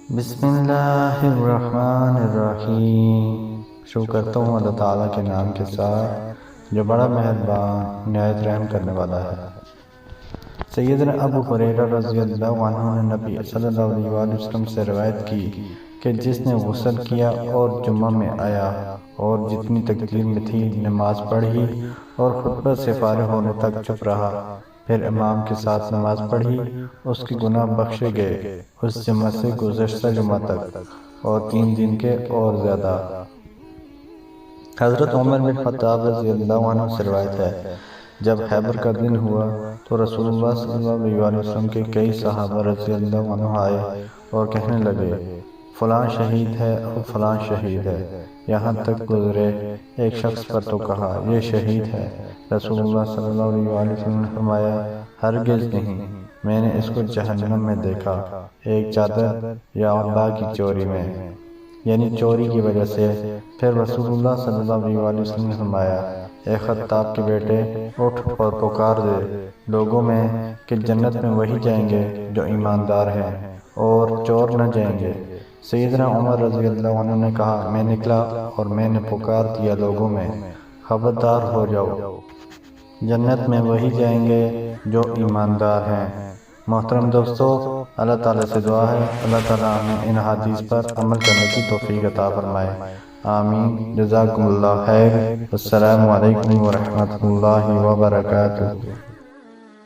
بسم اللہ الرحمن الرحیم۔ شروع کرتا ہوں اللہ تعالیٰ کے نام کے ساتھ جو بڑا مہربان نہایت رحم کرنے والا ہے۔ سیدنا ابو ہریرہ رضی اللہ عنہ نے نبی صلی اللہ علیہ وآلہ وسلم سے روایت کی کہ جس نے غسل کیا اور جمعہ میں آیا اور جتنی تکبیر میں تھی نماز پڑھی اور خطبہ سے فارغ ہونے تک چپ رہا، پھر امام کے ساتھ نماز پڑھی، اس کے گناہ بخشے گئے اس جمعہ سے گزشتہ جمعہ تک اور 3 دن کے اور زیادہ۔ حضرت عمر بن خطاب رضی اللہ عنہ سے روایت ہے، جب خیبر کا دن ہوا تو رسول اللہ صلی اللہ علیہ وسلم کے کئی صحابہ رضی اللہ عنہ آئے اور کہنے لگے فلاں شہید ہے اور فلاں شہید ہے، یہاں تک گزرے ایک شخص پر تو کہا یہ شہید ہے۔ رسول اللہ صلی اللہ علیہ وسلم نے فرمایا ہرگز نہیں، میں نے اس کو جہنم میں دیکھا، ایک چادر یا عبا کی چوری میں، یعنی چوری کی وجہ سے۔ پھر رسول اللہ صلی اللہ علیہ وسلم نے فرمایا اے خطاب کے بیٹے، اٹھ اور پکار دے لوگوں میں کہ جنت میں وہی جائیں گے جو ایماندار ہیں اور چور نہ جائیں گے۔ سیدنا عمر رضی اللہ عنہ نے کہا میں نکلا اور میں نے پکار دیا لوگوں میں، خبردار ہو جاؤ، جنت میں وہی جائیں گے جو ایماندار ہیں۔ محترم دوستو، اللہ تعالیٰ سے دعا ہے اللہ تعالیٰ ہمیں ان حدیث پر عمل کرنے کی توفیق عطا فرمائے، آمین۔ جزاکم اللہ خیر۔ السلام علیکم ورحمۃ اللہ وبرکاتہ۔